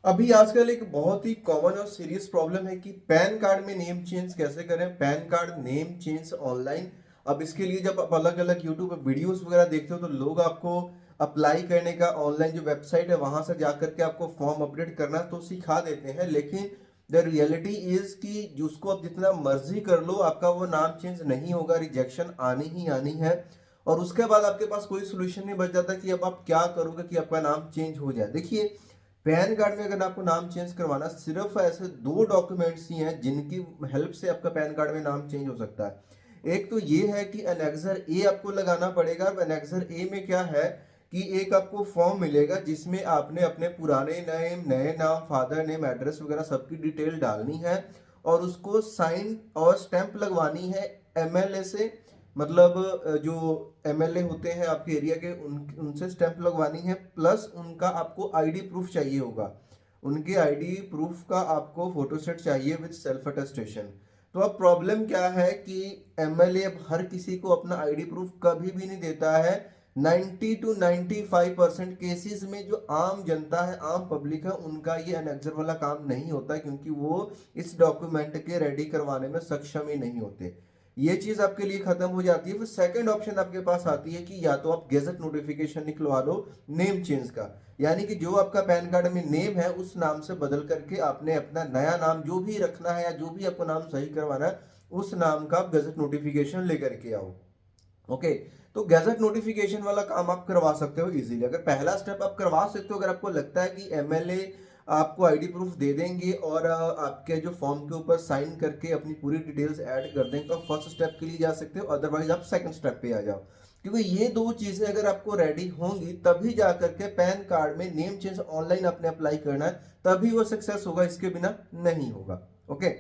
अभी आजकल एक बहुत ही कॉमन और सीरियस प्रॉब्लम है कि पैन कार्ड में नेम चेंज कैसे करें। Pan card name change online. अब इसके लिए जब आप अलग अलग यूट्यूब पर वीडियोस वगैरह देखते हो तो लोग आपको अप्लाई करने का ऑनलाइन जो वेबसाइट है वहां से जाकर के आपको फॉर्म अपडेट करना तो सिखा देते हैं, लेकिन द रियलिटी इज कि जिसको आप जितना मर्जी कर लो आपका वो नाम चेंज नहीं होगा, रिजेक्शन आनी ही आनी है। और उसके बाद आपके पास कोई सोल्यूशन नहीं बच जाता कि अब आप क्या करोगे कि आपका नाम चेंज हो जाए। देखिए, पैन कार्ड में अगर आपको नाम चेंज करवाना, सिर्फ ऐसे दो डॉक्यूमेंट्स ही हैं जिनकी हेल्प से आपका पैन कार्ड में नाम चेंज हो सकता है। एक तो ये है कि एनेक्सर ए आपको लगाना पड़ेगा। एनेक्सर ए में क्या है कि एक आपको फॉर्म मिलेगा जिसमें आपने अपने पुराने नेम, नए नाम, फादर नेम, एड्रेस वगैरह सबकी डिटेल डालनी है और उसको साइन और स्टैंप लगवानी है एमएलए से। मतलब जो एमएलए होते हैं आपके एरिया के उनसे स्टैंप लगवानी है, प्लस उनका आपको आईडी प्रूफ चाहिए होगा। उनके आईडी प्रूफ का आपको फोटोस्टेट चाहिए विद सेल्फ अटेस्टेशन। तो अब प्रॉब्लम क्या है कि एमएलए अब हर किसी को अपना आईडी प्रूफ कभी भी नहीं देता है। 90 to 95% केसेस में जो आम जनता है, आम पब्लिक है, उनका ये अनेक्सर वाला काम नहीं होता क्योंकि वो इस डॉक्यूमेंट के रेडी करवाने में सक्षम ही नहीं होते। ये चीज आपके लिए खत्म हो जाती है। फिर सेकंड ऑप्शन आपके पास आती है कि या तो आप गेजेट नोटिफिकेशन निकलवा लो नेम चेंज का, यानी कि जो आपका पैन कार्ड में नेम है उस नाम से बदल करके आपने अपना नया नाम जो भी रखना है या जो भी आपको नाम सही करवाना है उस नाम का आप गेजेट नोटिफिकेशन लेकर के आओ। ओके, तो गैजेट नोटिफिकेशन वाला काम आप करवा सकते हो इजीली। अगर पहला स्टेप आप करवा सकते हो, अगर आपको लगता है कि एमएलए आपको आईडी प्रूफ दे देंगे और आपके जो फॉर्म के ऊपर साइन करके अपनी पूरी डिटेल्स ऐड कर देंगे, तो आप फर्स्ट स्टेप के लिए जा सकते हो। अदरवाइज आप सेकंड स्टेप पे आ जाओ, क्योंकि ये दो चीजें अगर आपको रेडी होंगी तभी जा करके पैन कार्ड में नेम चेंज ऑनलाइन आपने अप्लाई करना है, तभी वो सक्सेस होगा, इसके बिना नहीं होगा। ओके,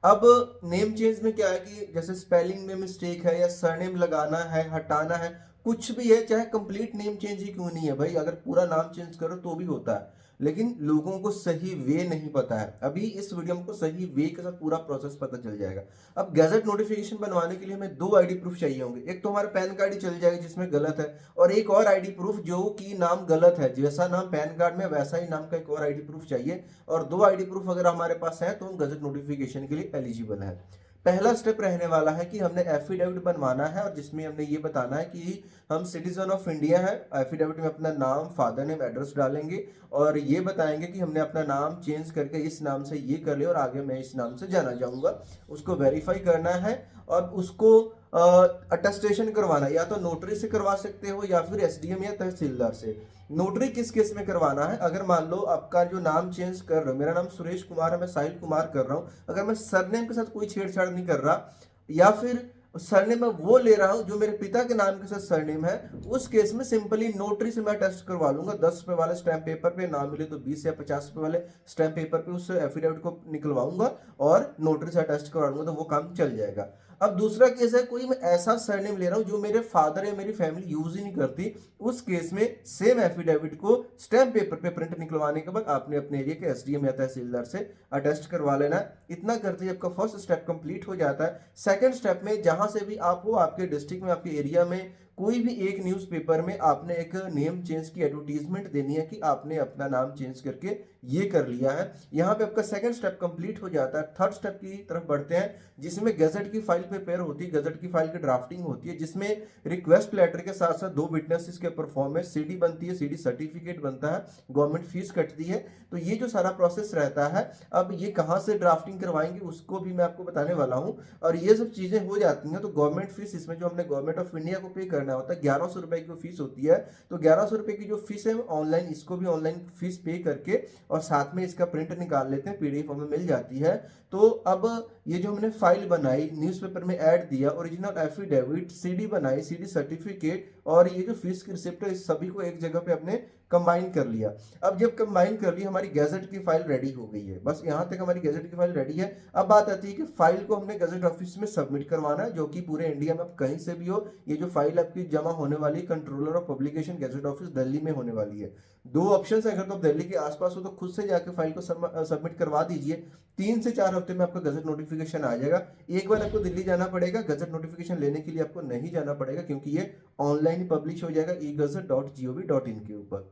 अब नेम चेंज में क्या है कि जैसे स्पेलिंग में मिस्टेक है या सरनेम लगाना है, हटाना है, कुछ भी है, चाहे कंप्लीट नेम चेंज ही क्यों नहीं है भाई, अगर पूरा नाम चेंज करो तो भी होता है, लेकिन लोगों को सही वे नहीं पता है। अभी इस वीडियो में आपको सही वे के साथ पूरा प्रोसेस पता चल जाएगा। अब गैजेट नोटिफिकेशन बनवाने के लिए हमें दो आईडी प्रूफ चाहिए होंगे। एक तो हमारा पैन कार्ड ही चल जाएगा जिसमें गलत है, और एक और आईडी प्रूफ जो कि नाम गलत है, जैसा नाम पैन कार्ड में वैसा ही नाम का एक और आईडी प्रूफ चाहिए। और दो आईडी प्रूफ अगर हमारे पास है तो हम गजट नोटिफिकेशन के लिए एलिजिबल है। पहला स्टेप रहने वाला है कि हमने एफिडेविट बनवाना है और जिसमें हमने ये बताना है कि हम सिटीजन ऑफ इंडिया है। एफिडेविट में अपना नाम, फादर नेम, एड्रेस डालेंगे और ये बताएंगे कि हमने अपना नाम चेंज करके इस नाम से ये कर लिया और आगे मैं इस नाम से जाना चाहूंगा। उसको वेरीफाई करना है और उसको अटेस्टेशन करवाना है, या तो नोटरी से करवा सकते हो या फिर एसडीएम या तहसीलदार से। नोटरी किस केस में करवाना है, अगर मान लो आपका जो नाम चेंज कर रहे हो, मेरा नाम सुरेश कुमार है, मैं साहिल कुमार कर रहा हूं, अगर मैं सरनेम के साथ कोई छेड़छाड़ नहीं कर रहा या फिर सरनेम मैं वो ले रहा हूं जो मेरे पिता के नाम के साथ सरनेम है, उस केस में सिंपली नोटरी से मैं टेस्ट करवा लूंगा। 10 रुपए वाले स्टैंप पेपर पे, ना मिले तो 20 या 50 रुपए वाले स्टैंप पेपर पे उस एफिडेविट को निकलवाऊंगा और नोटरी से टेस्ट करवा लूंगा, तो वो काम चल जाएगा। अब दूसरा केस है, कोई मैं ऐसा सरनेम ले रहा हूं जो मेरे फादर या मेरी फैमिली यूज ही नहीं करती, उस केस में सेम एफिडेविट को स्टैंप पेपर पे प्रिंट निकलवाने के बाद आपने अपने एरिया के एसडीएम या तहसीलदार से अटेस्ट करवा लेना है। इतना करते ही आपका फर्स्ट स्टेप कंप्लीट हो जाता है। सेकंड स्टेप में जहां से भी आप हो, आपके डिस्ट्रिक्ट में, आपके एरिया में कोई भी एक न्यूज़पेपर में आपने एक नेम चेंज की एडवर्टीजमेंट देनी है कि आपने अपना नाम चेंज करके ये कर लिया है। यहाँ पे आपका सेकंड स्टेप कंप्लीट हो जाता है। थर्ड स्टेप की तरफ बढ़ते हैं जिसमें गजट की फाइल प्रिपेयर होती है, गजट की फाइल की ड्राफ्टिंग होती है, जिसमें रिक्वेस्ट लेटर के साथ साथ दो विटनेसेस के परफॉर्मेंस, सीडी बनती है, सीडी सर्टिफिकेट बनता है, गवर्नमेंट फीस कटती है। तो ये जो सारा प्रोसेस रहता है, अब ये कहाँ से ड्राफ्टिंग करवाएंगे उसको भी मैं आपको बताने वाला हूँ। और ये सब चीजें हो जाती हैं तो गवर्नमेंट फीस, इसमें जो हमने गवर्नमेंट ऑफ इंडिया को पे करना होता है, 1100 रुपए की फीस होती है। तो 1100 रुपए की जो फीस है ऑनलाइन, इसको भी ऑनलाइन फीस पे करके और साथ में इसका प्रिंट निकाल लेते हैं, पीडीएफ हमें मिल जाती है। तो अब ये जो हमने फाइल बनाई, न्यूज़पेपर में ऐड दिया, ओरिजिनल एफिडेविट, सीडी बनाई, सीडी सर्टिफिकेट और ये जो फीस की रिसिप्ट है, इस सभी को एक जगह पे अपने कंबाइन कर लिया। अब जब कंबाइन कर लिया, हमारी गैजेट की फाइल रेडी हो गई है। बस यहाँ तक हमारी गैजेट की फाइल रेडी है। अब बात आती है कि फाइल को हमने गैजेट ऑफिस में सबमिट करवाना है, जो कि पूरे इंडिया में आप कहीं से भी हो। ये जो फाइल आपकी जमा होने वाली, controller of publication gadget office Delhi में होने वाली है। दो ऑप्शन है, अगर तो आप दिल्ली के आसपास हो तो खुद से जाके फाइल को सबमिट करवा दीजिए। 3 से 4 हफ्ते में आपका गजट नोटिफिकेशन आ जाएगा। एक बार आपको दिल्ली जाना पड़ेगा, गजट नोटिफिकेशन लेने के लिए आपको नहीं जाना पड़ेगा क्योंकि ये ऑनलाइन पब्लिश हो जाएगा e-gazette.gov.in के ऊपर।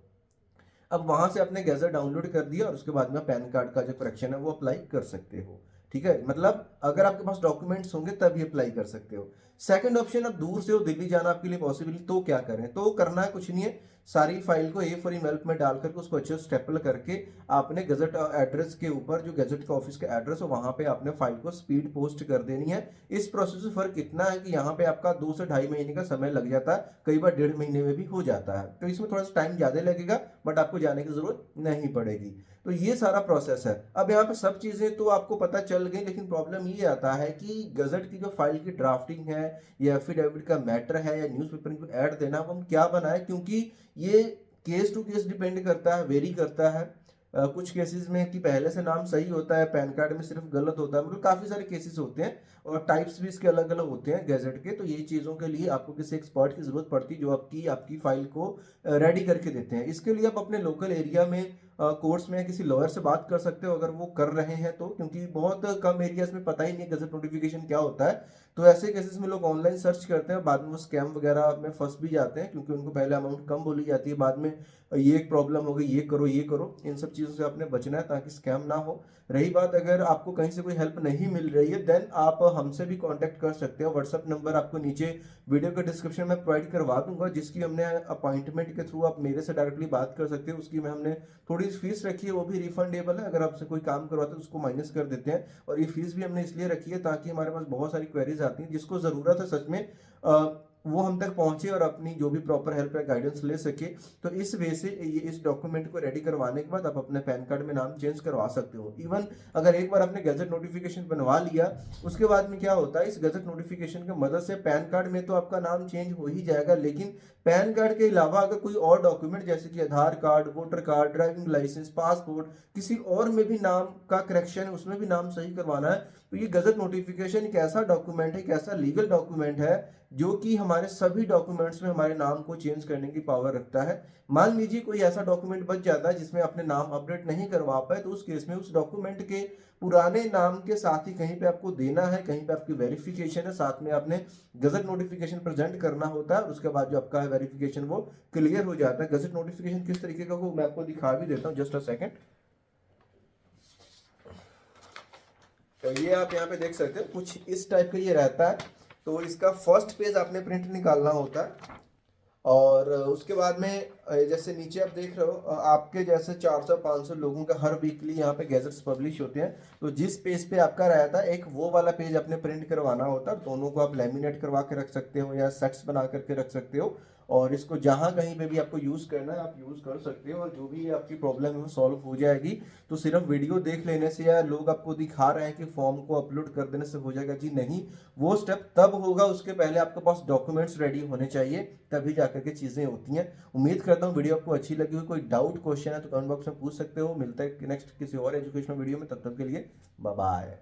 अब वहां से आपने गैजेट डाउनलोड कर दिया और उसके बाद में पैन कार्ड का जो करेक्शन है वो अप्लाई कर सकते हो। ठीक है, मतलब अगर आपके पास डॉक्यूमेंट्स होंगे तभी अप्लाई कर सकते हो। सेकंड ऑप्शन, अब दूर से हो, दिल्ली जाना आपके लिए पॉसिबल, तो क्या करें? तो करना है कुछ नहीं है, सारी फाइल को A4 इनवेल्प में डाल करके उसको अच्छे से स्टेपल करके आपने गजट एड्रेस के ऊपर, जो गजट का ऑफिस का एड्रेस है वहां पे आपने फाइल को स्पीड पोस्ट कर देनी है। इस प्रोसेस में फर्क इतना है कि यहाँ पे आपका 2 से ढाई महीने का समय लग जाता है, कई बार 1.5 महीने में भी हो जाता है, तो इसमें थोड़ा सा टाइम ज्यादा लगेगा, बट आपको जाने की जरूरत नहीं पड़ेगी। तो ये सारा प्रोसेस है। अब यहाँ पे सब चीजें तो आपको पता चल गई, लेकिन प्रॉब्लम ये आता है कि गजट की जो फाइल की ड्राफ्टिंग है या एफिडेविट का मैटर है या न्यूज़पेपर को ऐड देना, वो हम क्या बनाए, क्योंकि ये केस टू केस डिपेंड करता है, वेरी करता है। कुछ केसेस में कि पहले से नाम सही होता है, पैन कार्ड में सिर्फ गलत होता है, मतलब काफी सारे केसेस होते हैं और टाइप्स भी इसके अलग अलग होते हैं गैजेट के। तो ये चीजों के लिए आपको किसी एक्सपर्ट की जरूरत पड़ती है जो आपकी आपकी फाइल को रेडी करके देते हैं। इसके लिए आप अपने लोकल एरिया में कोर्ट्स में किसी लॉयर से बात कर सकते हो अगर वो कर रहे हैं तो, क्योंकि बहुत कम एरियाज में पता ही नहीं गजट नोटिफिकेशन क्या होता है। तो ऐसे केसेस में लोग ऑनलाइन सर्च करते हैं, बाद में वो स्कैम वगैरह में फंस भी जाते हैं, क्योंकि उनको पहले अमाउंट कम बोली जाती है, बाद में ये एक प्रॉब्लम हो गई, ये करो ये करो। इन सब चीज़ों से आपने बचना है ताकि स्कैम ना हो। रही बात, अगर आपको कहीं से कोई हेल्प नहीं मिल रही है, देन आप हमसे भी कांटेक्ट कर सकते हो। व्हाट्सअप नंबर आपको नीचे वीडियो के डिस्क्रिप्शन में प्रोवाइड करवा दूंगा, जिसकी हमने अपॉइंटमेंट के थ्रू आप मेरे से डायरेक्टली बात कर सकते हो। उसकी में हमने थोड़ी फीस रखी है, वो भी रिफंडेबल है। अगर आपसे कोई काम करवाते हैं तो उसको माइनस कर देते हैं, और ये फीस भी हमने इसलिए रखी है ताकि हमारे पास बहुत सारी क्वेरीज आती हैं जिसको जरूरत है सच में वो हम तक पहुंचे और अपनी जो भी प्रॉपर हेल्प या गाइडेंस ले सके। तो इस वे से ये इस डॉक्यूमेंट को रेडी करवाने के बाद आप अपने पैन कार्ड में नाम चेंज करवा सकते हो। इवन अगर एक बार आपने गजट नोटिफिकेशन बनवा लिया, उसके बाद में क्या होता है, इस गजट नोटिफिकेशन की मदद से पैन कार्ड में तो आपका नाम चेंज हो ही जाएगा, लेकिन पैन कार्ड के अलावा अगर कोई और डॉक्यूमेंट जैसे कि Aadhaar card, voter card, driving licence, passport, किसी और में भी नाम का करेक्शन है, उसमें भी नाम सही करवाना है, तो ये गजट नोटिफिकेशन एक ऐसा डॉक्यूमेंट है, एक ऐसा लीगल डॉक्यूमेंट है जो कि हमारे सभी डॉक्यूमेंट्स में हमारे नाम को चेंज करने की पावर रखता है। मान लीजिए कोई ऐसा डॉक्यूमेंट बच जाता है जिसमें अपने नाम अपडेट नहीं करवा पाए, तो उस केस में उस डॉक्यूमेंट के पुराने नाम के साथ ही कहीं पे आपको देना है, कहीं पे आपकी वेरिफिकेशन है, साथ में आपने गजट नोटिफिकेशन प्रेजेंट करना होता है। उसके बाद जो आपका वेरिफिकेशन वो क्लियर हो जाता है। गजट नोटिफिकेशन किस तरीके का, वो मैं आपको दिखा भी देता हूँ, जस्ट अ सेकेंड। तो ये आप यहाँ पे देख सकते हो, कुछ इस टाइप का ये रहता है। तो इसका फर्स्ट पेज आपने प्रिंट निकालना होता है, और उसके बाद में जैसे नीचे आप देख रहे हो, आपके जैसे 400-500 लोगों का हर वीकली यहाँ पे गैजेट्स पब्लिश होते हैं। तो जिस पेज पे आपका रहता है, एक वो वाला पेज आपने प्रिंट करवाना होता है। दोनों को आप लेमिनेट करवा के रख सकते हो या सेट्स बना करके रख सकते हो, और इसको जहां कहीं पे भी आपको यूज करना है आप यूज कर सकते हो, और जो भी आपकी प्रॉब्लम है वो सॉल्व हो जाएगी। तो सिर्फ वीडियो देख लेने से या लोग आपको दिखा रहे हैं कि फॉर्म को अपलोड कर देने से हो जाएगा, जी नहीं, वो स्टेप तब होगा, उसके पहले आपके पास डॉक्यूमेंट्स रेडी होने चाहिए, तभी जाकर के चीजें होती हैं। उम्मीद करता हूँ वीडियो आपको अच्छी लगी हुई। कोई डाउट क्वेश्चन है तो कमेंट बॉक्स में पूछ सकते हो। मिलता है नेक्स्ट किसी और एजुकेशनल वीडियो में, तब तक के लिए बाय बाय।